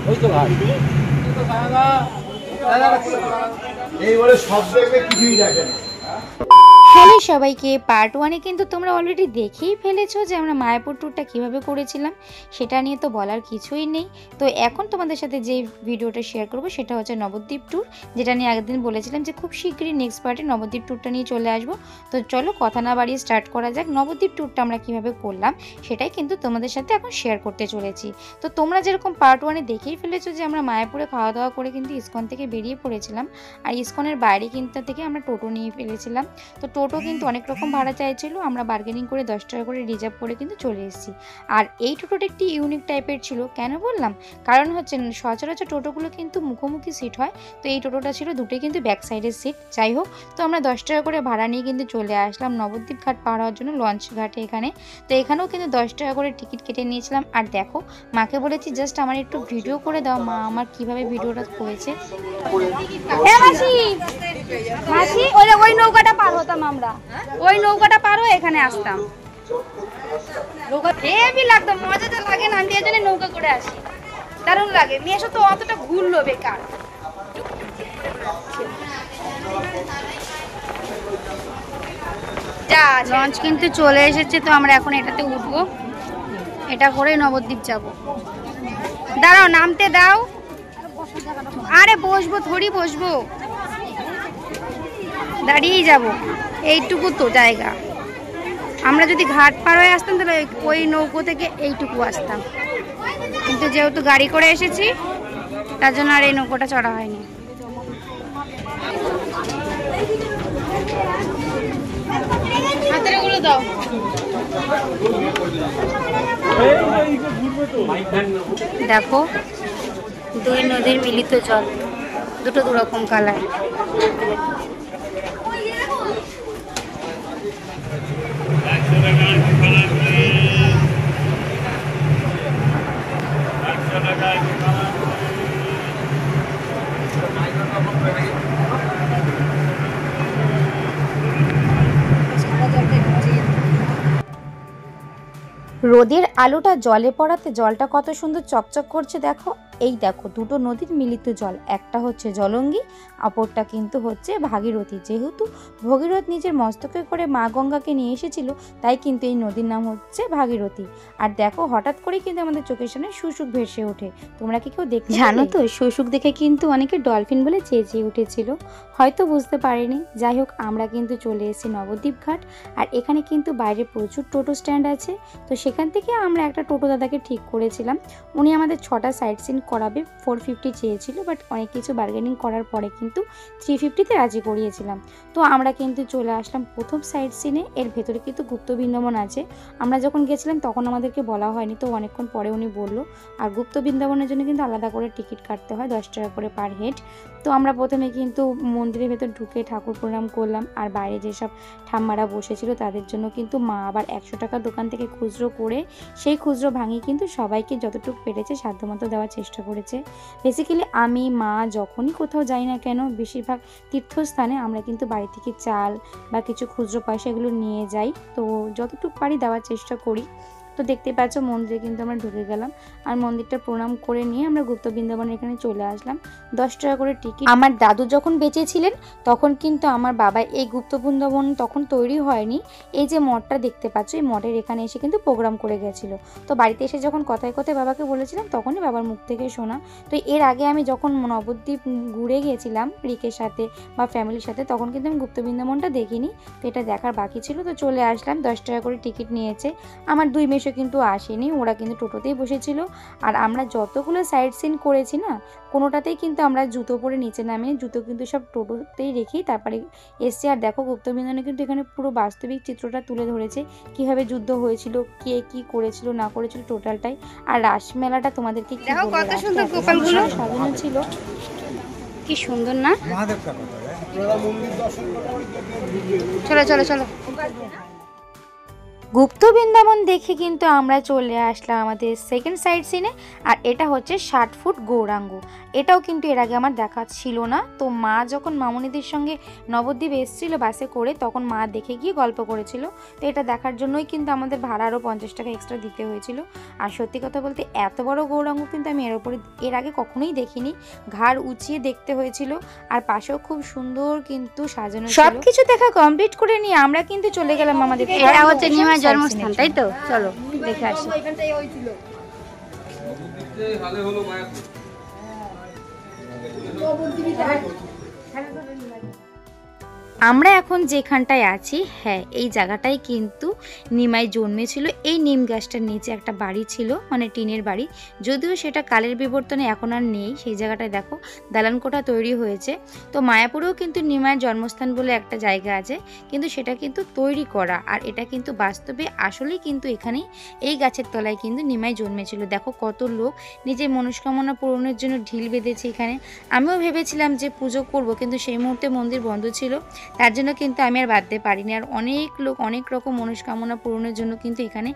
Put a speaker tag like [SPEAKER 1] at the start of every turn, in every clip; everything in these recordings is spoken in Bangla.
[SPEAKER 1] ওই তো ভাই এই বলে সব দেখবে কিছুই দেখে না।
[SPEAKER 2] হ্যালো সবাইকে, পার্ট 1-এ কিন্তু তোমরা অলরেডি দেখেই ফেলেছো যে আমরা মায়াপুর ট্যুরটা কীভাবে করেছিলাম, সেটা নিয়ে তো বলার কিছুই নেই। তো এখন তোমাদের সাথে যে ভিডিওটা শেয়ার করব সেটা হচ্ছে নবদ্বীপ ট্যুর, যেটা নিয়ে আগের দিন বলেছিলাম যে খুব শীঘ্রই নেক্সট পার্টে নবদ্বীপ ট্যুরটা নিয়ে চলে আসবো। তো চলো কথা না বাড়িয়ে স্টার্ট করা যাক। নবদ্বীপ ট্যুরটা আমরা কীভাবে করলাম সেটাই কিন্তু তোমাদের সাথে এখন শেয়ার করতে চলেছি। তো তোমরা যেরকম পার্ট 1-এ দেখেই ফেলেছো যে আমরা মায়াপুরে খাওয়া দাওয়া করে কিন্তু ইস্কন থেকে বেরিয়ে পড়েছিলাম, আর ইস্কনের বাইরে কিন্তু থেকে আমরা টোটো নিয়ে ফেলেছিলাম। তো টোটো কিন্তু অনেক রকম ভাড়া চাইছিল, আমরা বার্গেনিং করে 10 টাকা করে রিজার্ভ করে কিন্তু চলে এসেছি। আর এই টোটোটা একটি ইউনিক টাইপের ছিল। কেন বললাম? কারণ হচ্ছে সচরাচর টোটোগুলো কিন্তু মুখোমুখি সিট হয়, তো এই টোটোটা ছিল দুটোই কিন্তু ব্যাক সাইডের সিট। যাই হোক, তো আমরা 10 টাকা করে ভাড়া নিয়ে কিন্তু চলে আসলাম নবদ্বীপ ঘাট পার হওয়ার জন্য, লঞ্চ ঘাটে এখানে। তো এখানেও কিন্তু 10 টাকা করে টিকিট কেটে নিয়েছিলাম। আর দেখো, মাকে বলেছি জাস্ট আমার একটু ভিডিও করে দাও, মা আমার কিভাবে ভিডিওটা করেছে।
[SPEAKER 3] মাসি ওই নৌকাটা পার হতাম আমরা, ওই নৌকাটা পার হয়ে এখানে আসতাম। নৌকা হেভি লাগতো, মজা তো লাগে না, আমি এই জন্য নৌকা করে আসি, দারুণ লাগে। মেয়ে তো অতটা ঘুরলো বেকার।
[SPEAKER 2] লঞ্চ কিন্তু চলে এসেছে, তো আমরা এখন এটাতে উঠবো, এটা করে নবদ্বীপ যাব। দাঁড়াও, নামতে দাও। আরে বসবো, থোড়ি বসবো, দাঁড়িয়েই যাব, এইটুকু তো জায়গা। আমরা যদি ঘাট পার হয়ে আসতাম তাহলে ওই নৌকো থেকে এইটুকু আসতাম, কিন্তু যেহেতু গাড়ি করে এসেছি তার জন্য আর এই নৌকোটা চড়া হয়নি। হাতেরগুলো দাও। দেখো, দুই নদীর মিলিত জল, দুটো দুরকম কালার। রোদের আলোটা জলে পড়াতে জলটা কত সুন্দর চকচক করছে। দেখো, এই দেখো দুটো নদীর মিলিত জল, একটা হচ্ছে জলঙ্গি, অপরটা কিন্তু হচ্ছে ভাগীরথী। যেহেতু ভগীরথ নিজের মস্তকে করে মা গঙ্গাকে নিয়ে এসেছিল, তাই কিন্তু এই নদীর নাম হচ্ছে ভাগীরথী। আর দেখো, হঠাৎ করে কিন্তু আমাদের চোখের সামনে শুশুক ভেসে ওঠে। তোমরা কি কেউ দেখতে জানো তো? শুশুক দেখে কিন্তু অনেকে ডলফিন বলে চেঁচিয়ে উঠেছিল, হয়তো বুঝতে পারেনি। যাই হোক, আমরা কিন্তু চলে এসেছি নবদ্বীপ ঘাট, আর এখানে কিন্তু বাইরে প্রচুর টোটো স্ট্যান্ড আছে। তো সেখান থেকে আমরা একটা টোটো দাদাকে ঠিক করেছিলাম, উনি আমাদের 6টা সাইট সিন করাবে। 450 চেয়েছিল, বাট অনেক কিছু বার্গেনিং করার পরে কিন্তু 350-তে রাজি করিয়েছিলাম। তো আমরা কিন্তু চলে আসলাম প্রথম সাইট সিনে। এর ভেতরে কিন্তু গুপ্ত বৃন্দাবন আছে। আমরা যখন গেছিলাম তখন আমাদেরকে বলা হয়নি, তো অনেকক্ষণ পরে উনি বললো। আর গুপ্ত বৃন্দাবনের জন্য কিন্তু আলাদা করে টিকিট কাটতে হয়, 10 টাকা করে পার হেড। তো আমরা প্রথমে কিন্তু মন্দিরের ভেতর ঢুকে ঠাকুর প্রণাম করলাম, আর বাইরে যেসব ঠাম্মারা বসেছিল তাদের জন্য কিন্তু মা আবার 100 টাকা দোকান থেকে খুচরো করে সেই খুচরো ভাঙিয়ে কিন্তু সবাইকে যতটুকু পেরেছে সাধ্যমতো দেওয়ার চেষ্টা করেছে। বেসিক্যালি আমি মা যখনই কোথাও যাই না কেন, বেশিরভাগ তীর্থস্থানে আমরা কিন্তু বাড়ি থেকে চাল বা কিছু খুচরো পয়সা এগুলো নিয়ে যাই, তো যতটুকু পারি দেওয়ার চেষ্টা করি। তো দেখতে পাচ্ছ মন্দিরে কিন্তু আমরা ঢুকে গেলাম, আর মন্দিরটা প্রণাম করে নিয়ে আমরা গুপ্ত বৃন্দাবনের এখানে চলে আসলাম। 10 টাকা করে টিকিট। আমার দাদু যখন বেঁচে ছিলেন তখন কিন্তু আমার বাবা এই গুপ্ত বৃন্দাবন তখন তৈরি হয়নি, এই যে মঠটা দেখতে পাচ্ছ, এই মঠের এখানে এসে কিন্তু প্রোগ্রাম করে গেছিলো। তো বাড়িতে এসে যখন কথায় কথায় বাবাকে বলেছিলাম তখনই বাবার মুখ থেকে শোনা। তো এর আগে আমি যখন নবদ্বীপ ঘুরে গিয়েছিলাম রিকের সাথে বা ফ্যামিলির সাথে, তখন কিন্তু আমি গুপ্ত বৃন্দাবনটা দেখিনি, তো এটা দেখার বাকি ছিল। তো চলে আসলাম, 10 টাকা করে টিকিট নিয়েছে। আমার দুই মেশো কিন্তু আসেনি, ওরা কিন্তু টোটোতেই বসেছিল। আর আমরা যতগুলো সাইড সিন করেছি না, কোনোটাতেই কিন্তু আমরা জুতো পরে নিচে নামিনি, জুতো কিন্তু সব টোটোতেই রেখেই তারপরে এসছি। আর দেখো, গুপ্ত বৃন্দাবনে কিন্তু এখানে পুরো বাস্তবিক চিত্রটা তুলে ধরেছে, কিভাবে যুদ্ধ হয়েছিল, কে কি করেছিল না করেছিল টোটালটাই। আর রাসমেলাটা তোমাদেরকে কি বলবো, কত সুন্দর গোপালগুলো সাজানো ছিল, কি সুন্দর না? চলো চলো চলো। গুপ্ত বৃন্দাবন দেখে কিন্তু আমরা চলে আসলাম আমাদের সেকেন্ড সাইড সিনে। আর এটা হচ্ছে 60 ফুট গৌরাঙ্গ। এটাও কিন্তু এর আগে আমার দেখা ছিল না। তো মা যখন মামুনিদের সঙ্গে নবদ্বীপ এসেছিল বাসে করে, তখন মা দেখে গিয়ে গল্প করেছিল। তো এটা দেখার জন্যই কিন্তু আমাদের ভাড়া আরও 50 টাকা এক্সট্রা দিতে হয়েছিল। আর সত্যি কথা বলতে এত বড় গৌরাঙ্গ কিন্তু আমি এর আগে কখনোই দেখিনি। ঘাড় উঁচিয়ে দেখতে হয়েছিল। আর পাশেও খুব সুন্দর কিন্তু সাজানো ছিল। সবকিছু দেখা কমপ্লিট করে নিয়ে আমরা কিন্তু চলে গেলাম আমাদের
[SPEAKER 3] এটা হচ্ছে নিমাই জন্মস্থান, তাই তো? চলো দেখে আসি।
[SPEAKER 2] আমরা এখন যেখানটায় আছি, হ্যাঁ এই জায়গাটায় কিন্তু নিমাই জন্মেছিল। এই নিম গাছটার নিচে একটা বাড়ি ছিল, মানে টিনের বাড়ি। যদিও সেটা কালের বিবর্তনে এখন আর নেই। সেই জায়গাটায় দেখো দালান কোঠা তৈরি হয়েছে। তো মায়াপুরেও কিন্তু নিমাইয়ের জন্মস্থান বলে একটা জায়গা আছে, কিন্তু সেটা কিন্তু তৈরি করা। আর এটা কিন্তু বাস্তবে আসলেই কিন্তু এখানেই এই গাছের তলায় কিন্তু নিমাই জন্মেছিল। দেখো কত লোক নিজের মনস্কামনা পূরণের জন্য ঢিল বেঁধেছে এখানে। আমিও ভেবেছিলাম যে পুজো করব, কিন্তু সেই মুহূর্তে মন্দির বন্ধ ছিল, তার জন্য কিন্তু আমি আর বাঁধতে পারিনি। আর অনেক লোক অনেক রকম মনস্কামনা পূরণের জন্য কিন্তু এখানে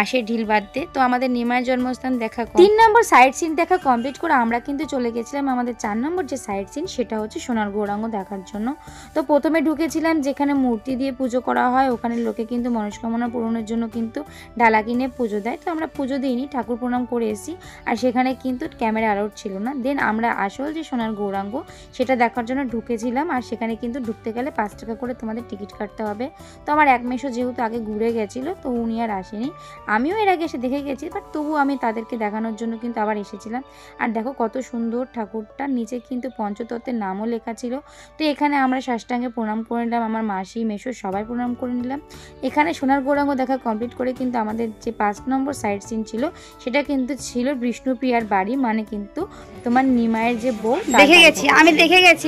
[SPEAKER 2] আসে ঢিল বাঁধতে। তো আমাদের নিমাইয়ের জন্মস্থান দেখা 3 নম্বর সাইড সিন দেখা কমপ্লিট করে আমরা কিন্তু চলে গেছিলাম আমাদের 4 নম্বর যে সাইড সিন, সেটা হচ্ছে সোনার গৌরাঙ্গ দেখার জন্য। তো প্রথমে ঢুকেছিলাম যেখানে মূর্তি দিয়ে পুজো করা হয়। ওখানে লোকে কিন্তু মনস্কামনা পূরণের জন্য কিন্তু ডালা কিনে পুজো দেয়। তো আমরা পুজো দিইনি, ঠাকুর প্রণাম করে এসেছি। আর সেখানে কিন্তু ক্যামেরা অ্যালাউড ছিল না। দেন আমরা আসল যে সোনার গৌরাঙ্গ সেটা দেখার জন্য ঢুকেছিলাম। আর সেখানে কিন্তু ঢুকতে গেলে 5 টাকা করে তোমাদের টিকিট কাটতে হবে। তো আমার এক মেশো যেহেতু আগে ঘুরে গেছিলো, তো উনি আর আসেনি। আমিও এর আগে এসে দেখে গেছি, বাট তবু আমি তাদেরকে দেখানোর জন্য কিন্তু আবার এসেছিলাম। আর দেখো কত সুন্দর ঠাকুরটা, নিচে কিন্তু পঞ্চতত্ত্বের নামও লেখা ছিল। তো এখানে আমরা সাষ্টাঙ্গে প্রণাম করে নিলাম, আমার মাসি মেশো সবাই প্রণাম করে নিলাম। এখানে সোনার গৌরাঙ্গ দেখা কমপ্লিট করে কিন্তু আমাদের যে 5 নম্বর সাইড সিন ছিল, সেটা কিন্তু ছিল বিষ্ণুপ্রিয়ার বাড়ি, মানে কিন্তু তোমার নিমাইয়ের যে বউ।
[SPEAKER 3] দেখে গেছি, আমি দেখে গেছি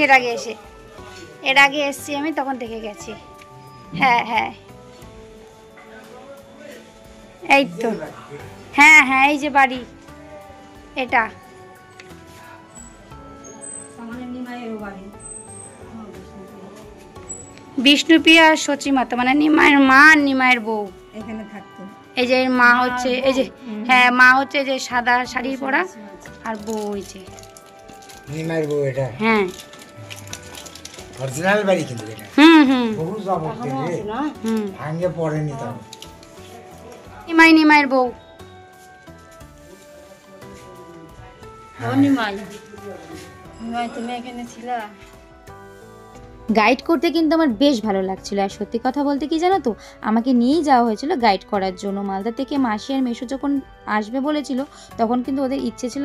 [SPEAKER 3] এর আগে এসেছি আমি, তখন দেখে গেছি। হ্যাঁ হ্যাঁ এই তো, হ্যাঁ হ্যাঁ এই যে বাড়ি এটা। বিষ্ণুপ্রিয়া সচিমাতা মানে নিমাইয়ের মা, নিমাইয়ের বউ এখানে থাকতো। এই যে মা হচ্ছে, এই যে হ্যাঁ মা হচ্ছে যে সাদা শাড়ি পরা, আর বউ ওই যে
[SPEAKER 4] নিমাইয়ের বউ। এটা
[SPEAKER 3] হ্যাঁ
[SPEAKER 4] অরিজিনাল বাড়ি কিন্তু এটা। বহু জবরদস্তি রে, ভাঙে পড়েনি তো।
[SPEAKER 3] নিমাইয়ের বউ। নিমাই তুমি এখানে ছিলা।
[SPEAKER 2] গাইড করতে কিন্তু আমার বেশ ভালো লাগছিল। আর সত্যি কথা বলতে কি জানো তো, আমাকে নিয়েই যাওয়া হয়েছিল গাইড করার জন্য। মালদা থেকে মাসি আর মেশো যখন আসবে বলেছিল, তখন কিন্তু ওদের ইচ্ছে ছিল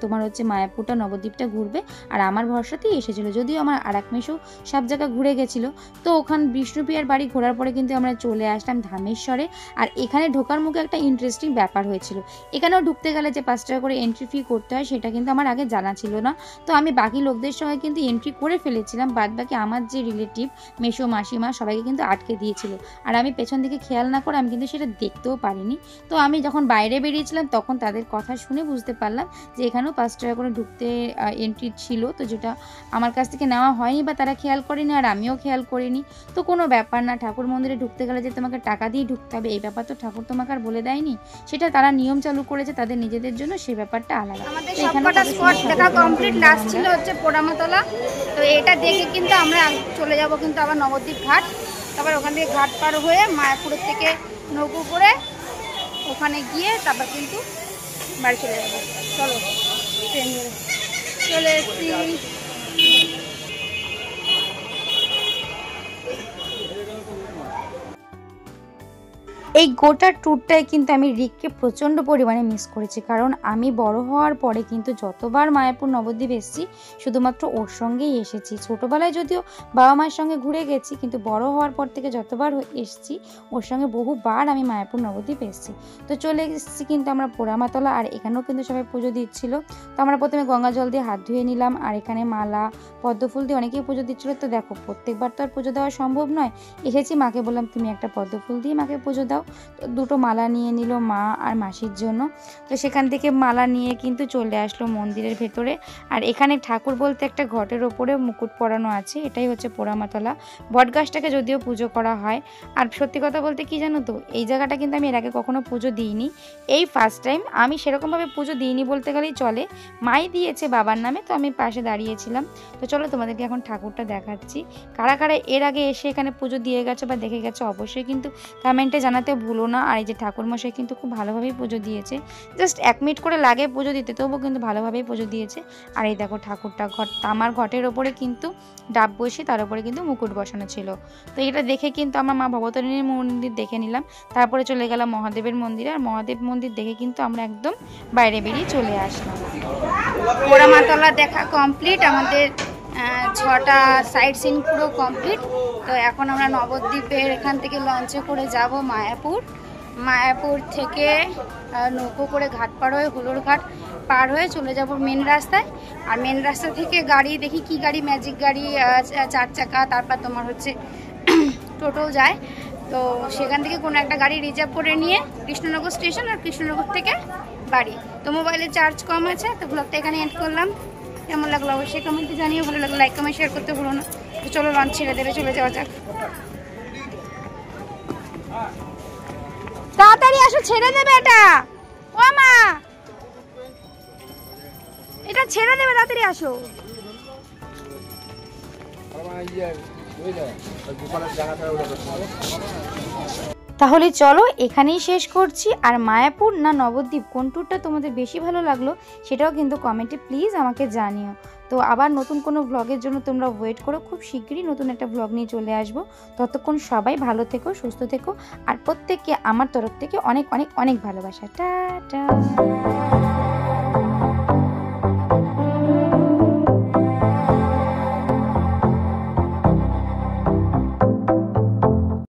[SPEAKER 2] তোমার হচ্ছে মায়াপুরটা নবদ্বীপটা ঘুরবে। আর আমার ভরসাতেই এসেছিল, যদিও আমার আর এক মেশো সব জায়গা ঘুরে গেছিলো। তো ওখান বিষ্ণুপ্রিয়ার বাড়ি ঘোরার পরে কিন্তু আমরা চলে আসলাম ধামেশ্বরে। আর এখানে ঢোকার মুখে একটা ইন্টারেস্টিং ব্যাপার হয়েছিল। এখানেও ঢুকতে গেলে যে 5 টাকা করে এন্ট্রি ফি করতে হয়, সেটা কিন্তু আমার আগে জানা ছিল না। তো আমি বাকি লোকদের সঙ্গে কিন্তু এন্ট্রি করে ফেলেছিলাম, বাদ বাকি আমার যে রিলেটিভ মেশো মাসিমা সবাইকে কিন্তু আটকে দিয়েছিল। আর আমি পেছন দিকে খেয়াল না করে আমি কিন্তু সেটা দেখতেও পারিনি। তো আমি যখন বাইরে বেরিয়েছিলাম, তখন তাদের কথা শুনে বুঝতে পারলাম যে এখানেও 5 টাকা করে ঢুকতে এন্ট্রি ছিল। তো যেটা আমার কাছ থেকে নেওয়া হয়নি বা তারা খেয়াল করেনি, আর আমিও খেয়াল করিনি। তো কোনো ব্যাপার না, ঠাকুর মন্দিরে ঢুকতে গেলে যে তোমাকে টাকা দিয়ে ঢুকতে হবে এই ব্যাপার তো ঠাকুর তোমাকে আর বলে দেয়নি। সেটা তারা নিয়ম চালু করেছে তাদের নিজেদের জন্য, সেই ব্যাপারটা আলাদা।
[SPEAKER 3] আমাদের সবকটা স্পট দেখা কমপ্লিট, লাস্ট ছিল হচ্ছে পোড়ামাতলা। তো এটা দেখে কিন্তু আমরা চলে যাব কিন্তু আবার নবদ্বীপ ঘাট। তারপর ওখান থেকে ঘাট পার হয়ে মায়াপুরের থেকে নৌকো করে ওখানে গিয়ে তারপর কিন্তু বাড়ি চলে যাবো। চলো ট্রেন ধরে চলে এসেছি।
[SPEAKER 2] এই গোটা ট্যুরটাই কিন্তু আমি রিককে প্রচণ্ড পরিমাণে মিস করেছি। কারণ আমি বড় হওয়ার পরে কিন্তু যতবার মায়াপুর নবদ্বীপ এসেছি, শুধুমাত্র ওর সঙ্গেই এসেছি। ছোটোবেলায় যদিও বাবা মায়ের সঙ্গে ঘুরে গেছি, কিন্তু বড় হওয়ার পর থেকে যতবার এসেছি ওর সঙ্গে বহুবার আমি মায়াপুর নবদ্বীপ এসেছি। তো চলে এসেছি কিন্তু আমরা পোড়ামাতলা। আর এখানেও কিন্তু সবাই পুজো দিচ্ছিল। তো আমরা প্রথমে গঙ্গা জল দিয়ে হাত ধুয়ে নিলাম। আর এখানে মালা পদ্মফুল দিয়ে অনেকেই পুজো দিচ্ছিলো। তো দেখো প্রত্যেকবার তো আর পুজো দেওয়া সম্ভব নয়। এসেছি, মাকে বললাম তুমি একটা পদ্মফুল দিয়ে মাকে পুজো দাও। দাও। তো দুটো মালা নিয়ে নিল মা আর মাসির জন্য। তো সেখান থেকে মালা নিয়ে কিন্তু চলে আসলো মন্দিরের ভেতরে। আর এখানে ঠাকুর বলতে একটা ঘটের ওপরে মুকুট পরানো আছে, এটাই হচ্ছে পোড়ামাতলা। বটগাছটাকে যদিও পুজো করা হয়। আর সত্যি কথা বলতে কি জানো তো, এই জায়গাটা কিন্তু আমি এর আগে কখনো পুজো দিইনি, এই ফার্স্ট টাইম। আমি সেরকমভাবে পুজো দিইনি বলতে গেলেই চলে, মাই দিয়েছে বাবার নামে, তো আমি পাশে দাঁড়িয়েছিলাম। তো চলো তোমাদেরকে এখন ঠাকুরটা দেখাচ্ছি। কারা কারা এর আগে এসে এখানে পুজো দিয়ে গেছো বা দেখে গেছো অবশ্যই কিন্তু কমেন্টে জানাতে ভুলো না। আর এই যে ঠাকুরমশাই কিন্তু খুব ভালোভাবেই পুজো দিয়েছে, জাস্ট 1 মিনিট করে লাগে পুজো দিতে, তবুও কিন্তু ভালোভাবেই পুজো দিয়েছে। আর এই দেখো ঠাকুরটা তামার ঘটের ওপরে কিন্তু ডাব বসে তার উপরে কিন্তু মুকুট বসানো ছিল। তো এটা দেখে কিন্তু আমার মা ভবতারিণীর মন্দির দেখে নিলাম, তারপরে চলে গেলাম মহাদেবের মন্দিরে। আর মহাদেব মন্দির দেখে কিন্তু আমরা একদম বাইরে বেরিয়ে চলে আসলাম।
[SPEAKER 3] পোড়ামাতলা দেখা কমপ্লিট, আমাদের 6টা সাইট সিন পুরো কমপ্লিট। তো এখন আমরা নবদ্বীপের এখান থেকে লঞ্চে করে যাব মায়াপুর। মায়াপুর থেকে নৌকো করে ঘাট পার হয়ে হুলোর ঘাট পার হয়ে চলে যাব মেন রাস্তায়। আর মেন রাস্তা থেকে গাড়ি দেখি কি গাড়ি, ম্যাজিক গাড়ি 4 চাকা, তারপর তোমার হচ্ছে টোটো যায়। তো সেখান থেকে কোনো একটা গাড়ি রিজার্ভ করে নিয়ে কৃষ্ণনগর স্টেশন, আর কৃষ্ণনগর থেকে বাড়ি। তো মোবাইলে চার্জ কম আছে, তো ব্লগটা এখানে এন্ড করলাম। কেমন লাগলো অবশ্যই কমেন্টে জানিয়ে, ভালো লাগলো লাইক কমেন্ট শেয়ার করতে ভুলো না। তো চলো লঞ্চ ছেড়ে দেবে, চলে যাওয়া যাক। তাড়াতাড়ি আসো, ছেড়ে দেবে এটা। ও মা, এটা ছেড়ে দেবে, তাড়াতাড়ি আসো।
[SPEAKER 2] তাহলে চলো এখানেই শেষ করছি। আর মায়াপুর না নবদ্বীপ কোন ট্যুরটা তোমাদের বেশি ভালো লাগলো সেটাও কিন্তু কমেন্টে প্লিজ আমাকে জানিও। তো আবার নতুন কোনো ব্লগের জন্য তোমরা ওয়েট করো, খুব শীঘ্রই নতুন একটা ব্লগ নিয়ে চলে আসবো। ততক্ষণ সবাই ভালো থেকো, সুস্থ থেকো, আর প্রত্যেককে আমার তরফ থেকে অনেক অনেক অনেক ভালোবাসা। টাটা।